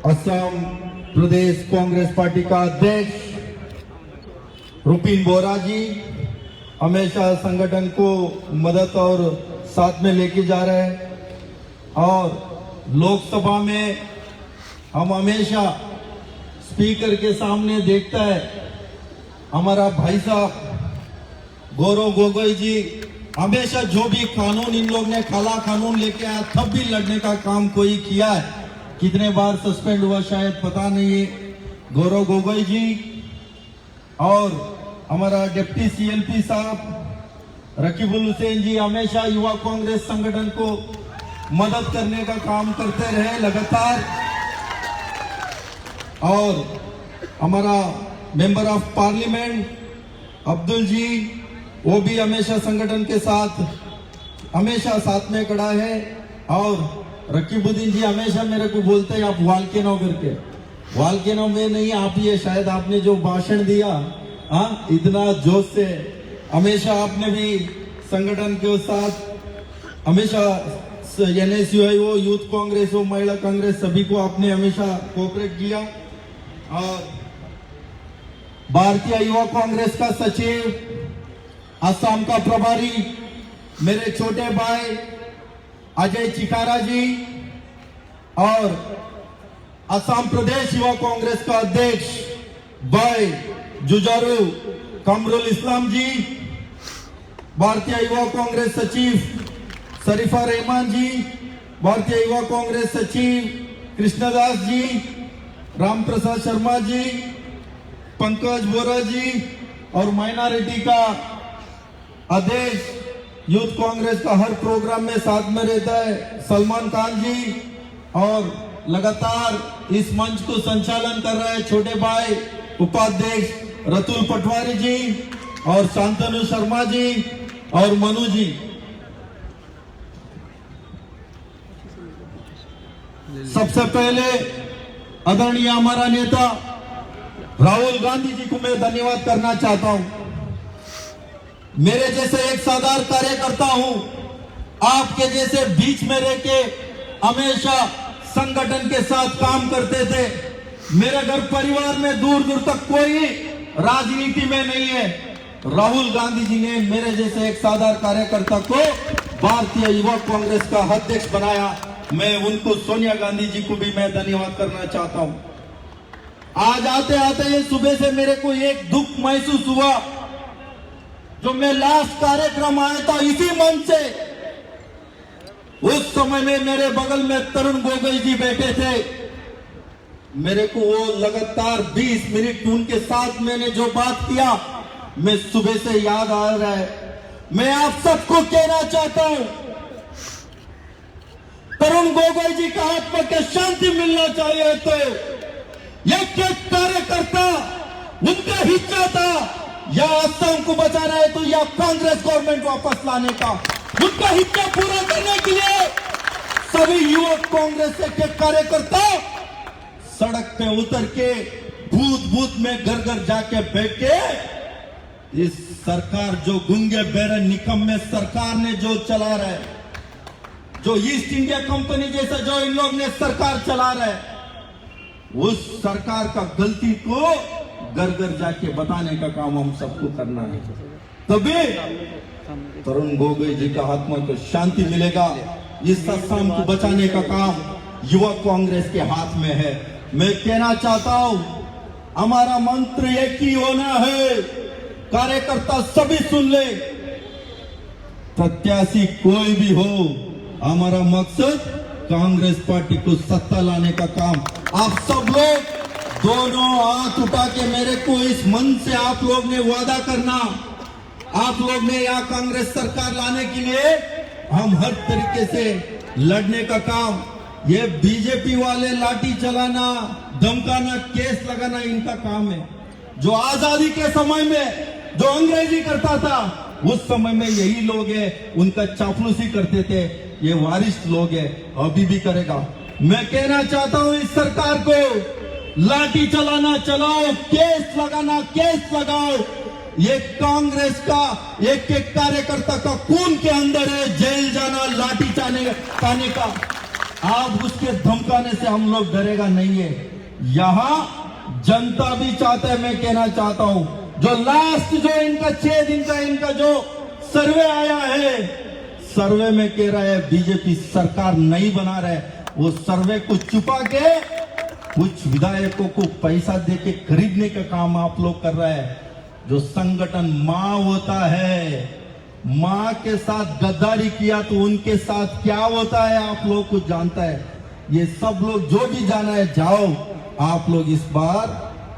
असम प्रदेश Congress party का अध्यक्ष रुपिन बोरा जी हमेशा संगठन को मदद और साथ में लेके जा रहे हैं और लोकसभा में हम हमेशा स्पीकर के सामने देखता है हमारा भाई साहब गौरव गोगोई जी हमेशा जो भी कानून इन लोग ने काला कानून लेके आया तब भी लड़ने का काम कोई किया है। कितने बार सस्पेंड हुआ शायद पता नहीं है। गौरव गोगोई जी और हमारा डिप्टी सीएलपी साहब रकीबुल हुसैन जी हमेशा युवा कांग्रेस संगठन को मदद करने का काम करते रहे लगातार। और हमारा मेंबर ऑफ पार्लियामेंट अब्दुल जी वो भी हमेशा संगठन के साथ हमेशा साथ में खड़ा है। और रकीबुद्दीन जी हमेशा मेरे को बोलते हैं आप वाल्केनो करके, वाल्केनो में नहीं आप ये शायद आपने जो भाषण दिया इतना जोश से हमेशा आपने भी संगठन के साथ हमेशा एनएसयूआई हो यूथ कांग्रेस हो महिला कांग्रेस सभी को आपने हमेशा कोऑपरेट किया। और भारतीय युवा कांग्रेस का सचिव असम का प्रभारी मेरे छोटे भाई अजय चिकारा जी और असम प्रदेश युवा कांग्रेस का अध्यक्ष भाई जुजारू कमरुल इस्लाम जी, भारतीय युवा कांग्रेस सचिव शरीफा रहमान जी, भारतीय युवा कांग्रेस सचिव कृष्णदास जी, राम प्रसाद शर्मा जी, पंकज बोरा जी और माइनॉरिटी का अध्यक्ष यूथ कांग्रेस का हर प्रोग्राम में साथ में रहता है सलमान खान जी और लगातार इस मंच को संचालन कर रहे हैं छोटे भाई उपाध्यक्ष रतुल पटवारी जी और शांतनु शर्मा जी और मनु जी। सबसे पहले आदरणीय हमारा नेता राहुल गांधी जी को मैं धन्यवाद करना चाहता हूं। मेरे जैसे एक साधारण कार्यकर्ता हूं, आपके जैसे बीच में रह के हमेशा संगठन के साथ काम करते थे। मेरे घर परिवार में दूर दूर तक कोई राजनीति में नहीं है। राहुल गांधी जी ने मेरे जैसे एक साधारण कार्यकर्ता को भारतीय युवा कांग्रेस का अध्यक्ष बनाया। मैं उनको सोनिया गांधी जी को भी मैं धन्यवाद करना चाहता हूं। आज आते आते ये सुबह से मेरे को एक दुख महसूस हुआ। जो मैं लास्ट कार्यक्रम आया था इसी मंच से, उस समय में मेरे बगल में तरुण गोगोई जी बैठे थे। मेरे को वो लगातार 20 मिनट उनके साथ मैंने जो बात किया मैं सुबह से याद आ रहा है। मैं आप सबको कहना चाहता हूं तरुण गोगोई जी का आत्मा को शांति मिलना चाहिए। तो एक एक कार्यकर्ता उनका हिस्सा था या असम को बचाना है तो या कांग्रेस गवर्नमेंट वापस लाने का, उनका हिस्सा पूरा करने के लिए सभी युवा कांग्रेस के कार्यकर्ता सड़क पे उतर के बूथ बूथ में घर घर जाके बैठ के इस सरकार जो गुंगे बैरन निकम्मे सरकार ने जो चला रहा है, जो ईस्ट इंडिया कंपनी जैसा जो इन लोग ने सरकार चला रहा है, उस सरकार का गलती को घर घर जाके बताने का काम हम सबको करना है। तभी तरुण गोगोई जी का आत्मा को शांति मिलेगा। इस असम को बचाने का काम युवा कांग्रेस के हाथ में है। मैं कहना चाहता हूं हमारा मंत्र एक ही होना है, कार्यकर्ता सभी सुन ले, प्रत्याशी कोई भी हो, हमारा मकसद कांग्रेस पार्टी को सत्ता लाने का काम। आप सब लोग दोनों हाथ उठा के मेरे को इस मन से आप लोग ने वादा करना, आप लोग ने यहाँ कांग्रेस सरकार लाने के लिए हम हर तरीके से लड़ने का काम। ये बीजेपी वाले लाठी चलाना, धमकाना, केस लगाना इनका काम है। जो आजादी के समय में जो अंग्रेजी करता था उस समय में यही लोग हैं, उनका चापलूसी करते थे। ये वरिष्ठ लोग हैं, अभी भी करेगा। मैं कहना चाहता हूं इस सरकार को, लाठी चलाना चलाओ, केस लगाना केस लगाओ। ये कांग्रेस का एक एक कार्यकर्ता का खून के अंदर है। जेल जाना, लाठीचार्ज खाने का। आप उसके धमकाने से हम लोग डरेगा नहीं है। यहां जनता भी चाहता है, मैं कहना चाहता हूं, जो लास्ट जो इनका 6 दिन का इनका जो सर्वे आया है, सर्वे में कह रहा है बीजेपी सरकार नहीं बना रहा है। वो सर्वे को छुपा के कुछ विधायकों को पैसा देके खरीदने का काम आप लोग कर रहा है। जो संगठन मां होता है, मां के साथ गद्दारी किया तो उनके साथ क्या होता है आप लोग कुछ जानता है। ये सब लोग जो भी जाना है जाओ, आप लोग इस बार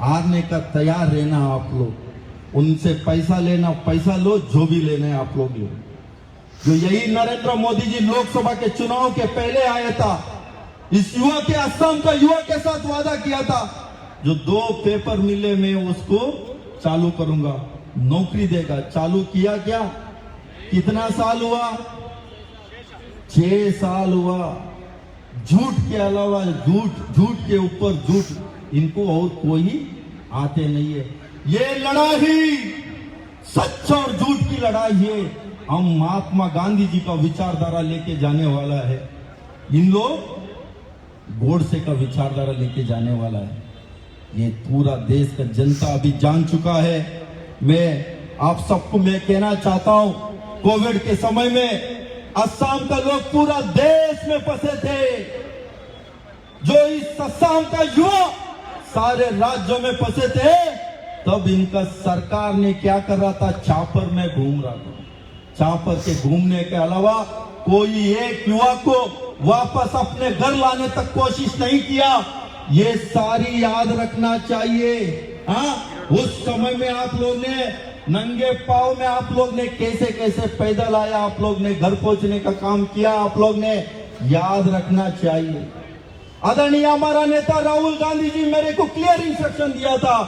हारने का तैयार रहना। आप लोग उनसे पैसा लेना, पैसा लो, जो भी लेना है आप लोग लो। जो यही नरेंद्र मोदी जी लोकसभा के चुनाव के पहले आया था, इस युवा के असम का युवा के साथ वादा किया था, जो 2 पेपर मिले मैं उसको चालू करूंगा, नौकरी देगा। चालू किया क्या? कितना साल हुआ? 6 साल हुआ। झूठ के अलावा झूठ के ऊपर झूठ, इनको और कोई आते नहीं है। ये लड़ाई सच और झूठ की लड़ाई है। हम महात्मा गांधी जी का विचारधारा लेके जाने वाला है, इन लोग गोडसे का विचारधारा लेके जाने वाला है। ये पूरा देश का जनता अभी जान चुका है। मैं आप सबको मैं कहना चाहता हूं, कोविड के समय में असम का लोग पूरा देश में फंसे थे। जो इस असम का युवा सारे राज्यों में फंसे थे, तब इनका सरकार ने क्या कर रहा था? चापर में घूम रहा था। चापर के घूमने के अलावा कोई एक युवा को वापस अपने घर लाने तक कोशिश नहीं किया। ये सारी याद रखना चाहिए। हाँ, उस समय में आप लोग ने नंगे पांव में आप लोग ने कैसे कैसे पैदल आया, आप लोग ने घर पहुंचने का काम किया, आप लोग ने याद रखना चाहिए। आदरणीय हमारा नेता राहुल गांधी जी मेरे को क्लियर इंस्ट्रक्शन दिया था,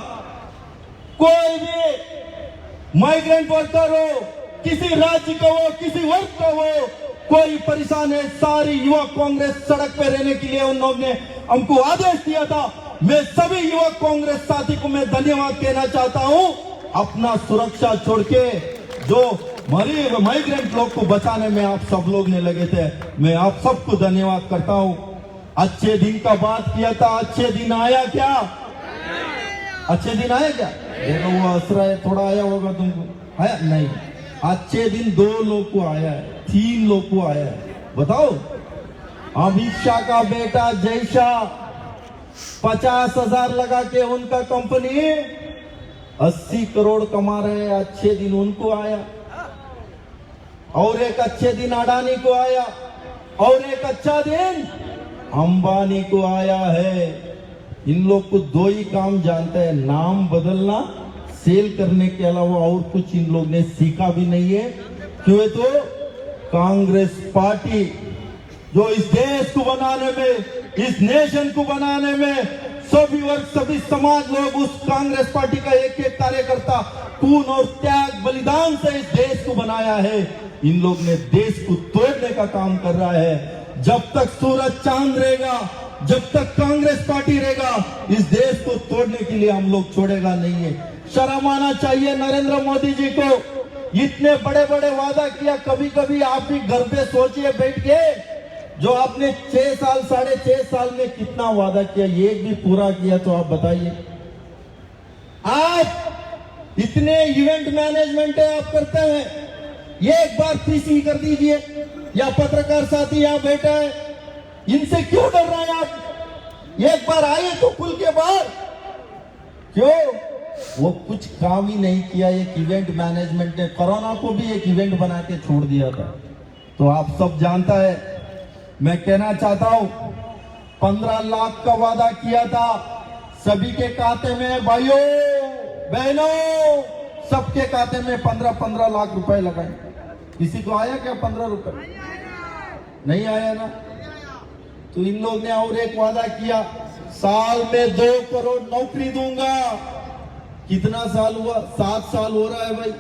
कोई भी माइग्रेंट वर्कर हो, किसी राज्य का हो, किसी वर्ग का हो, कोई परेशान है, सारी युवा कांग्रेस सड़क पे रहने के लिए उन्होंने हमको आदेश दिया था। मैं सभी युवा कांग्रेस साथी को मैं धन्यवाद कहना चाहता हूं। अपना सुरक्षा छोड़ के जो मरीज माइग्रेंट लोग को बचाने में आप सब लोग ने लगे थे, मैं आप सबको धन्यवाद करता हूं। अच्छे दिन का बात किया था, अच्छे दिन आया क्या? अच्छे दिन आया क्या? देखो वो असरा है, थोड़ा आया होगा तुमको, आया नहीं? अच्छे दिन 2 लोग को आया है, 3 लोग को आया है। बताओ, अमित शाह का बेटा जय शाह 50,000 लगा के उनका कंपनी 80 करोड़ कमा रहे हैं, अच्छे दिन उनको आया। और एक अच्छे दिन अडानी को आया, और एक अच्छा दिन अंबानी को आया है। इन लोग को 2 ही काम जानते हैं, नाम बदलना, सेल करने के अलावा और कुछ इन लोग ने सीखा भी नहीं है। क्यों? तो कांग्रेस पार्टी जो इस देश को बनाने में, इस नेशन को बनाने में सभी वर्ग सभी समाज लोग उस कांग्रेस पार्टी का एक एक कार्यकर्ता खून और त्याग बलिदान से इस देश को बनाया है। इन लोग ने देश को तोड़ने का काम कर रहा है। जब तक सूरज चांद रहेगा, जब तक कांग्रेस पार्टी रहेगा, इस देश को तोड़ने के लिए हम लोग छोड़ेगा नहीं है। शर्म आना चाहिए नरेंद्र मोदी जी को, इतने बड़े बड़े वादा किया। कभी कभी आप भी घर पे सोचिए बैठ के, जो आपने 6 साल 6.5 साल में कितना वादा किया, एक भी पूरा किया तो आप बताइए। आप इतने इवेंट मैनेजमेंट आप करते हैं, एक बार पीसी कर दीजिए। या पत्रकार साथी यहाँ बैठा है, इनसे क्यों डर रहे हैं आप? एक बार आए तो खुल के बाहर क्यों? वो कुछ काम ही नहीं किया। एक इवेंट मैनेजमेंट ने कोरोना को भी एक इवेंट बना के छोड़ दिया था, तो आप सब जानता है। मैं कहना चाहता हूं, 15 लाख का वादा किया था, सभी के खाते में, भाइयों बहनों, सबके खाते में 15-15 लाख रुपए लगाए। किसी को आया क्या 15 रुपए? नहीं आया ना। तो इन लोग ने और एक वादा किया, साल में 2 करोड़ नौकरी दूंगा। कितना साल हुआ? 7 साल हो रहा है भाई।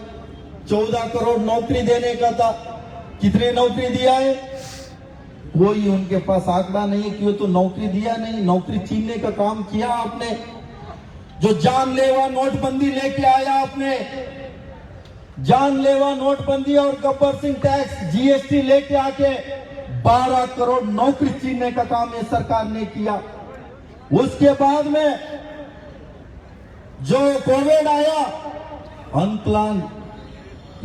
14 करोड़ नौकरी देने का था, कितने नौकरी दिया है? कोई उनके पास आंकड़ा नहीं है। क्यों? तो नौकरी दिया नहीं, नौकरी छीनने का काम किया आपने। जो जानलेवा नोटबंदी लेके आया आपने, जानलेवा नोटबंदी और गब्बर सिंह टैक्स जीएसटी लेके आके 12 करोड़ नौकरी छीनने का काम ये सरकार ने किया। उसके बाद में जो कोविड आया, अनप्लान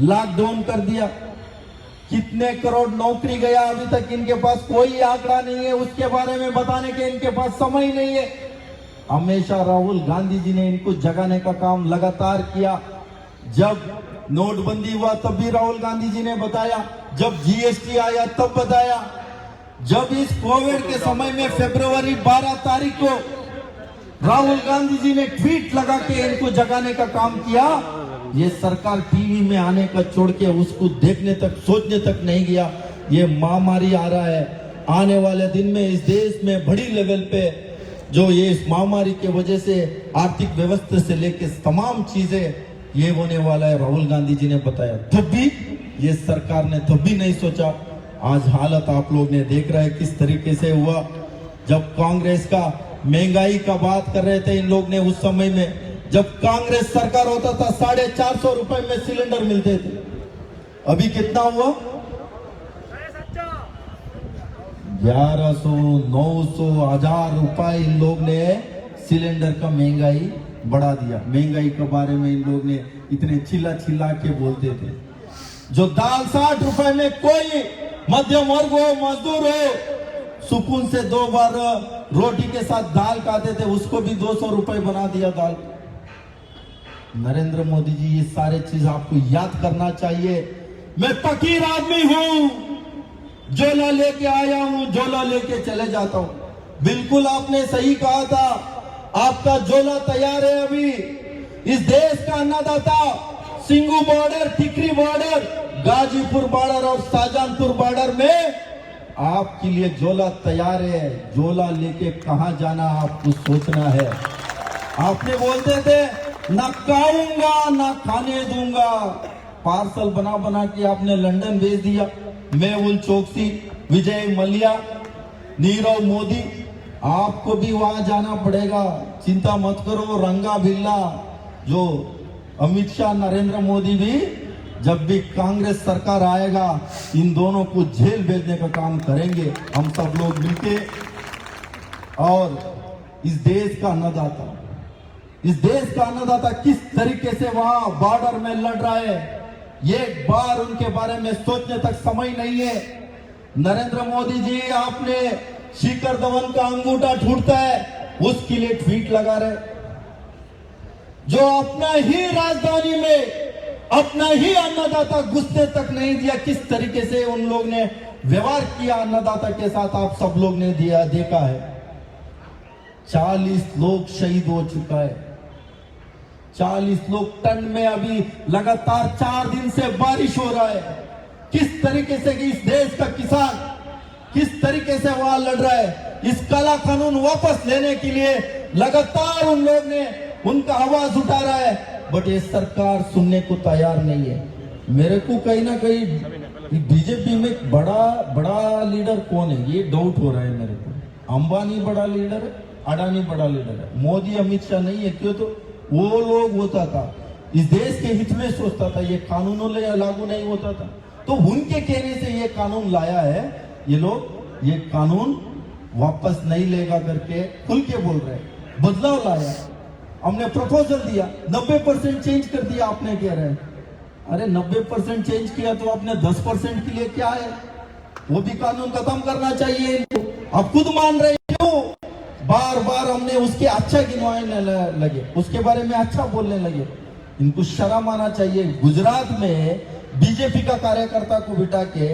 लॉकडाउन कर दिया। कितने करोड़ नौकरी गया अभी तक इनके पास कोई आंकड़ा नहीं है, उसके बारे में बताने के इनके पास समय नहीं है। हमेशा राहुल गांधी जी ने इनको जगाने का काम लगातार किया। जब नोटबंदी हुआ तब भी राहुल गांधी जी ने बताया, जब जीएसटी आया तब बताया, जब इस कोविड के समय में फरवरी 12 तारीख को राहुल गांधी जी ने ट्वीट लगा के इनको जगाने का काम किया। ये सरकार टीवी में आने का छोड़ के उसको देखने तक, सोचने तक नहीं गया। ये महामारी आ रहा है, आने वाले दिन में इस देश में बड़ी लेवल पे जो ये इस महामारी के वजह से आर्थिक व्यवस्था से लेकर तमाम चीजें ये होने वाला है, राहुल गांधी जी ने बताया। तब भी ये सरकार ने तब भी नहीं सोचा। आज हालत आप लोग ने देख रहे हैं किस तरीके से हुआ। जब कांग्रेस का महंगाई का बात कर रहे थे इन लोग ने, उस समय में जब कांग्रेस सरकार होता था 450 रुपए में सिलेंडर मिलते थे। अभी कितना हुआ? 1100, 900, 1000 रुपए इन लोग ने सिलेंडर का महंगाई बढ़ा दिया। महंगाई के बारे में इन लोग ने इतने चिल्ला चिल्ला के बोलते थे। जो दाल 60 रुपए में कोई मध्यम वर्ग हो, मजदूर हो, सुकून से 2 बार रोटी के साथ दाल खाते थे, उसको भी 200 रुपए बना दिया दाल। नरेंद्र मोदी जी, ये सारे चीज आपको याद करना चाहिए। मैं फकीर आदमी हूं, झोला लेके आया हूं, झोला लेके चले जाता हूं। बिल्कुल आपने सही कहा था, आपका झोला तैयार है। अभी इस देश का अन्नदाता सिंगू बॉर्डर, टिकरी बॉर्डर, गाजीपुर बॉर्डर और शाहजहांपुर बॉर्डर में आपके लिए झोला तैयार है। झोला लेके कहां जाना आपको सोचना है। आपने बोलते थे ना खाऊंगा ना खाने दूंगा, पार्सल बना बना के आपने लंदन भेज दिया। मेहुल चोकसी, विजय मल्ल्या, नीरव मोदी, आपको भी वहां जाना पड़ेगा, चिंता मत करो। रंगा बिल्ला जो अमित शाह, नरेंद्र मोदी भी, जब भी कांग्रेस सरकार आएगा इन दोनों को जेल भेजने का काम करेंगे हम सब लोग मिलके। और इस देश का अन्नदाता, इस देश का अन्नदाता किस तरीके से वहां बॉर्डर में लड़ रहा है, एक बार उनके बारे में सोचने तक समय नहीं है। नरेंद्र मोदी जी, आपने शिखर धवन का अंगूठा टूटता है उसके लिए ट्वीट लगा रहे। जो अपना ही राजधानी में अपना ही अन्नदाता घुसने तक नहीं दिया, किस तरीके से उन लोग ने व्यवहार किया अन्नदाता के साथ, आप सब लोग ने दिया देखा है। 40 लोग शहीद हो चुका है, 40 लोग टन में। अभी लगातार 4 दिन से बारिश हो रहा है। किस तरीके से इस देश का किसान किस तरीके से वहां लड़ रहा है। इस काला कानून वापस लेने के लिए लगातार उन लोग ने उनका आवाज उठा रहा है, बट ये सरकार सुनने को तैयार नहीं है। मेरे को कहीं ना कहीं बीजेपी में बड़ा लीडर कौन है ये डाउट हो रहा है मेरे को। अंबानी बड़ा लीडर है, अडानी बड़ा लीडर है, मोदी अमित शाह नहीं है। क्यों? तो वो लोग होता था, इस देश के हित में सोचता था, ये कानूनों लागू नहीं होता था। तो उनके कहने से ये कानून लाया है, ये लोग ये कानून वापस नहीं लेगा करके खुल के बोल रहे हैं। बदलाव लाया, हमने प्रपोजल दिया, 90% चेंज कर दिया। आपने कह रहे हैं अरे 90% चेंज किया तो आपने 10% के लिए क्या है, वो भी कानून खत्म करना चाहिए इनको। आप खुद मान रहे क्यों? बार बार हमने उसके अच्छा गिनवाने लगे, उसके बारे में अच्छा बोलने लगे। इनको शर्म आना चाहिए। गुजरात में बीजेपी का कार्यकर्ता को बिठा के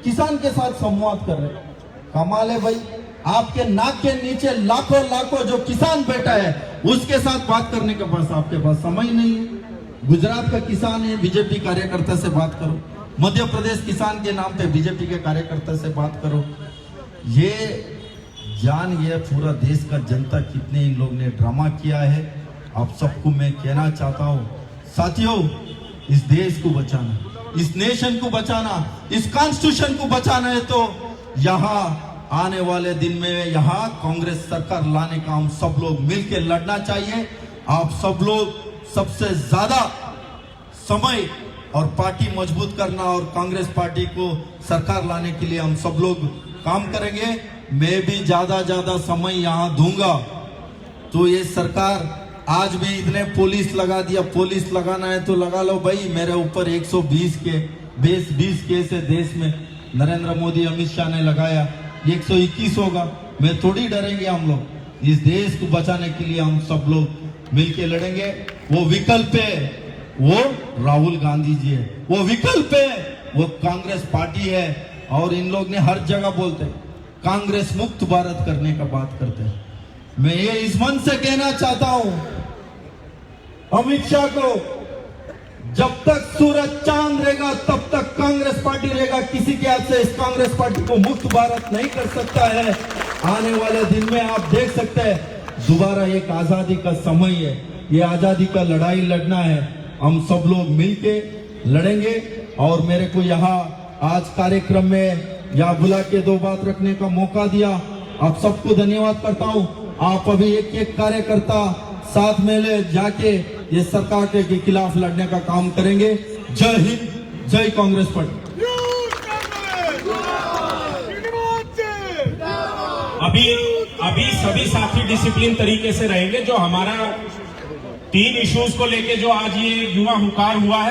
किसान के साथ संवाद कर रहे। कमाल है भाई, आपके नाक के नीचे लाखों लाखों जो किसान बैठा है उसके साथ बात करने के पास आपके पास समय नहीं है। गुजरात का किसान है, बीजेपी कार्यकर्ता से बात करो। मध्य प्रदेश किसान के नाम पे बीजेपी के कार्यकर्ता से बात करो। ये जान गया पूरा देश का जनता कितने इन लोग ने ड्रामा किया है। आप सबको मैं कहना चाहता हूं, साथियों, इस देश को बचाना, इस नेशन को बचाना, इस कॉन्स्टिट्यूशन को बचाना है तो यहाँ आने वाले दिन में यहाँ कांग्रेस सरकार लाने का हम सब लोग मिलकर लड़ना चाहिए। आप सब लोग सबसे ज्यादा समय और पार्टी मजबूत करना और कांग्रेस पार्टी को सरकार लाने के लिए हम सब लोग काम करेंगे। मैं भी ज्यादा समय यहाँ दूंगा। तो ये सरकार आज भी इतने पुलिस लगा दिया, पुलिस लगाना है तो लगा लो भाई। मेरे ऊपर 120 केस है देश में, नरेंद्र मोदी अमित शाह ने लगाया, 121 होगा। मैं थोड़ी डरेंगे हम लोग। इस देश को बचाने के लिए हम सब लोग मिलके लड़ेंगे। वो विकल्प है वो राहुल गांधी जी है, वो विकल्प है वो कांग्रेस पार्टी है। और इन लोग ने हर जगह बोलते हैं कांग्रेस मुक्त भारत करने का बात करते हैं। मैं ये इस मन से कहना चाहता हूं अमित शाह को, जब तक सूरज चांद रहेगा तब तक कांग्रेस पार्टी रहेगा। किसी के हाथ से इस कांग्रेस पार्टी को मुक्त भारत नहीं कर सकता है। आने वाले दिन में आप देख सकते हैं दोबारा एक आजादी का समय है, ये आजादी का लड़ाई लड़ना है। हम सब लोग मिलके लड़ेंगे। और मेरे को यहाँ आज कार्यक्रम में यहाँ बुला के 2 बात रखने का मौका दिया, आप सबको धन्यवाद करता हूँ। आप अभी एक कार्यकर्ता साथ में ले जाके ये सरकार के खिलाफ लड़ने का काम करेंगे। जय हिंद, जय कांग्रेस पार्टी। अभी सभी साथी डिसिप्लिन तरीके से रहेंगे। जो हमारा 3 इश्यूज को लेके जो आज ये युवा हुंकार हुआ है।